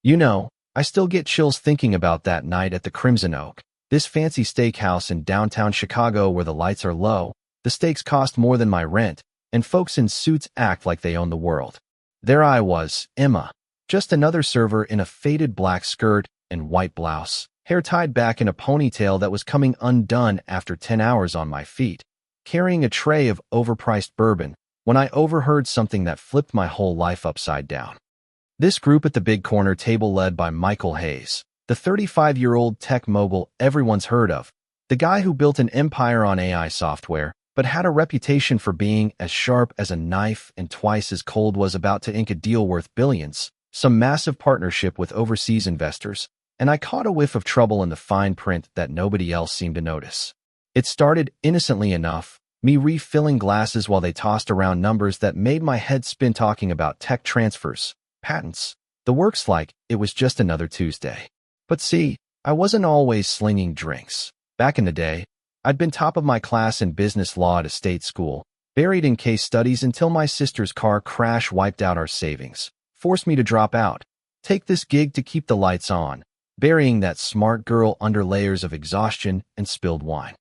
You know, I still get chills thinking about that night at the Crimson Oak, this fancy steakhouse in downtown Chicago where the lights are low, the steaks cost more than my rent, and folks in suits act like they own the world. There I was, Emma, just another server in a faded black skirt and white blouse, hair tied back in a ponytail that was coming undone after 10 hours on my feet, carrying a tray of overpriced bourbon, when I overheard something that flipped my whole life upside down. This group at the big corner table led by Michael Hayes, the 35-year-old tech mogul everyone's heard of, the guy who built an empire on AI software, but had a reputation for being as sharp as a knife and twice as cold, was about to ink a deal worth billions, some massive partnership with overseas investors, and I caught a whiff of trouble in the fine print that nobody else seemed to notice. It started innocently enough, me refilling glasses while they tossed around numbers that made my head spin, talking about tech transfers, patents, the works, like it was just another Tuesday. But see, I wasn't always slinging drinks. Back in the day, I'd been top of my class in business law at a state school, buried in case studies until my sister's car crash wiped out our savings, forced me to drop out, take this gig to keep the lights on, burying that smart girl under layers of exhaustion and spilled wine.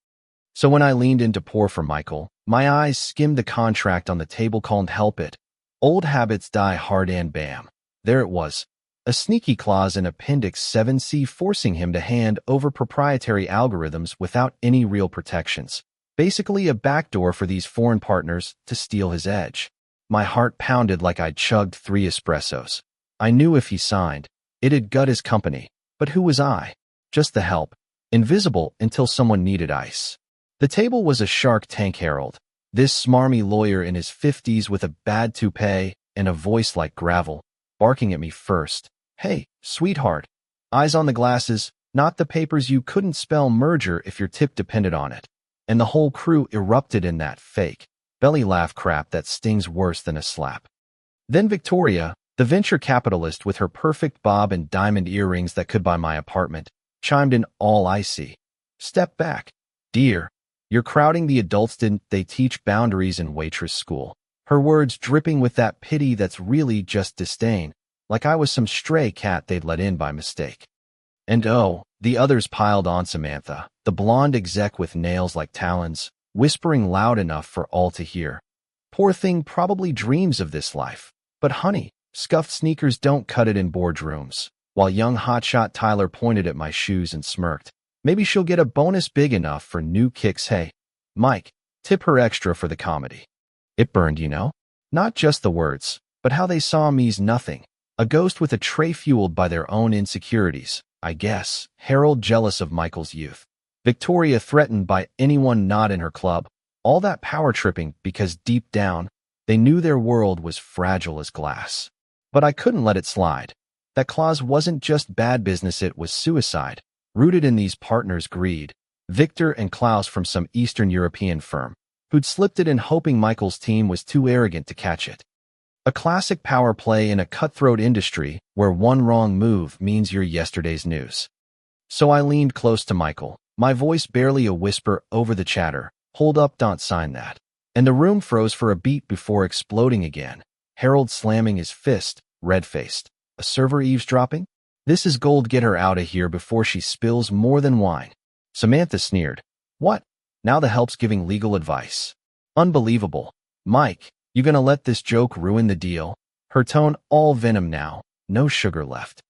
So when I leaned in to pour for Michael, my eyes skimmed the contract on the table, called "Help It. Old habits die hard," and bam, there it was, a sneaky clause in Appendix 7C forcing him to hand over proprietary algorithms without any real protections, basically a backdoor for these foreign partners to steal his edge. My heart pounded like I'd chugged 3 espressos. I knew if he signed, it'd gut his company, but who was I? Just the help, invisible until someone needed ice. The table was a Shark Tank herald, this smarmy lawyer in his 50s with a bad toupee and a voice like gravel, barking at me first. "Hey, sweetheart. Eyes on the glasses, not the papers. You couldn't spell merger if your tip depended on it." And the whole crew erupted in that fake, belly laugh crap that stings worse than a slap. Then Victoria, the venture capitalist with her perfect bob and diamond earrings that could buy my apartment, chimed in all icy. "Step back, dear. You're crowding the adults. Didn't they teach boundaries in Waitress school?" Her words dripping with that pity that's really just disdain, like I was some stray cat they'd let in by mistake. And oh, the others piled on. Samantha, the blonde exec with nails like talons, whispering loud enough for all to hear. "Poor thing probably dreams of this life. But honey, scuffed sneakers don't cut it in boardrooms." While young hotshot Tyler pointed at my shoes and smirked. "Maybe she'll get a bonus big enough for new kicks." Hey, Mike, tip her extra for the comedy. It burned, you know? Not just the words, but how they saw me's nothing. A ghost with a tray fueled by their own insecurities, I guess. Harold jealous of Michael's youth. Victoria threatened by anyone not in her club. All that power tripping because deep down, they knew their world was fragile as glass. But I couldn't let it slide. That clause wasn't just bad business, it was suicide, rooted in these partners' greed. Victor and Klaus from some Eastern European firm, who'd slipped it in hoping Michael's team was too arrogant to catch it. A classic power play in a cutthroat industry where one wrong move means you're yesterday's news. So I leaned close to Michael, my voice barely a whisper over the chatter. "Hold up, don't sign that." And the room froze for a beat before exploding again. Harold slamming his fist, red-faced. A server eavesdropping? "This is gold. Get her out of here before she spills more than wine." Samantha sneered. "What? Now the help's giving legal advice. Unbelievable. Mike, you gonna let this joke ruin the deal?" Her tone all venom now, no sugar left.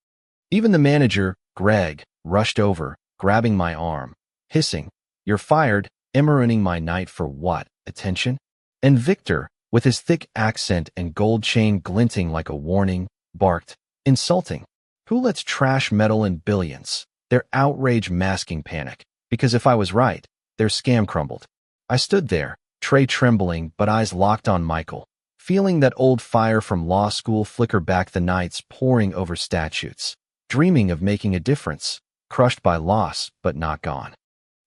Even the manager, Greg, rushed over, grabbing my arm, hissing, "You're fired." Emma ruining my night for what? Attention? And Victor, with his thick accent and gold chain glinting like a warning, barked, "Insulting. Who lets trash meddle in billions?" Their outrage masking panic, because if I was right, their scam crumbled. I stood there, tray trembling but eyes locked on Michael, feeling that old fire from law school flicker back, the nights poring over statutes, dreaming of making a difference, crushed by loss but not gone.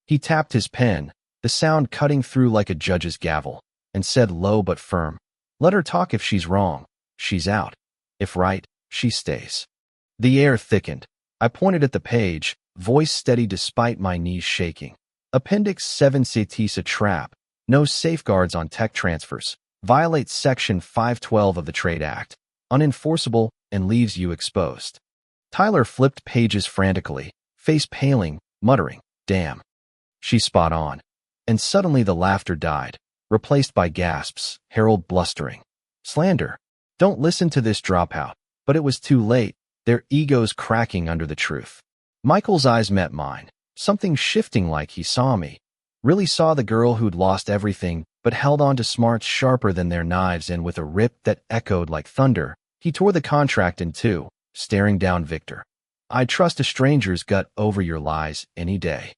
He tapped his pen, the sound cutting through like a judge's gavel, and said low but firm, "Let her talk. If she's wrong, she's out. If right, she stays." The air thickened. I pointed at the page, voice steady despite my knees shaking. Appendix 7C, a trap. No safeguards on tech transfers. Violates Section 512 of the Trade Act. Unenforceable and leaves you exposed. Tyler flipped pages frantically, face paling, muttering, "Damn. She's spot on." And suddenly the laughter died, replaced by gasps, Harold blustering. "Slander. Don't listen to this dropout." But it was too late, their egos cracking under the truth. Michael's eyes met mine, something shifting like he saw me. Really saw the girl who'd lost everything, but held on to smarts sharper than their knives, and with a rip that echoed like thunder, he tore the contract in two, staring down Victor. "I'd trust a stranger's gut over your lies any day."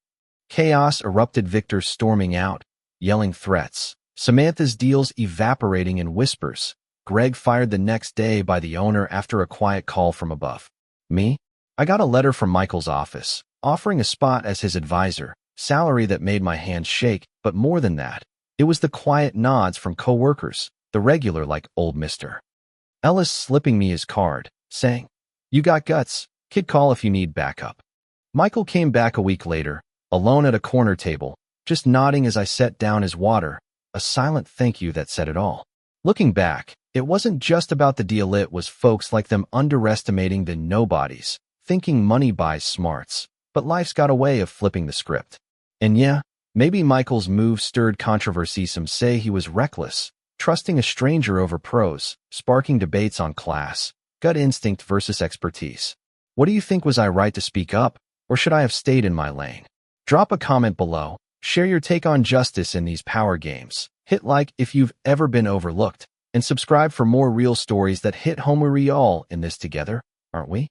Chaos erupted, Victor storming out, yelling threats. Samantha's deals evaporating in whispers. Greg fired the next day by the owner after a quiet call from above. Me? I got a letter from Michael's office, offering a spot as his advisor, salary that made my hands shake, but more than that, it was the quiet nods from coworkers, the regular like old Mr. Ellis slipping me his card, saying, "You got guts, kid, call if you need backup." Michael came back a week later, alone at a corner table, just nodding as I set down his water, a silent thank you that said it all. Looking back, it wasn't just about the deal, it was folks like them underestimating the nobodies, thinking money buys smarts, but life's got a way of flipping the script. And yeah, maybe Michael's move stirred controversy. Some say he was reckless, trusting a stranger over pros, sparking debates on class, gut instinct versus expertise. What do you think? Was I right to speak up, or should I have stayed in my lane? Drop a comment below, share your take on justice in these power games, hit like if you've ever been overlooked, and subscribe for more real stories that hit home. We're all in this together, aren't we?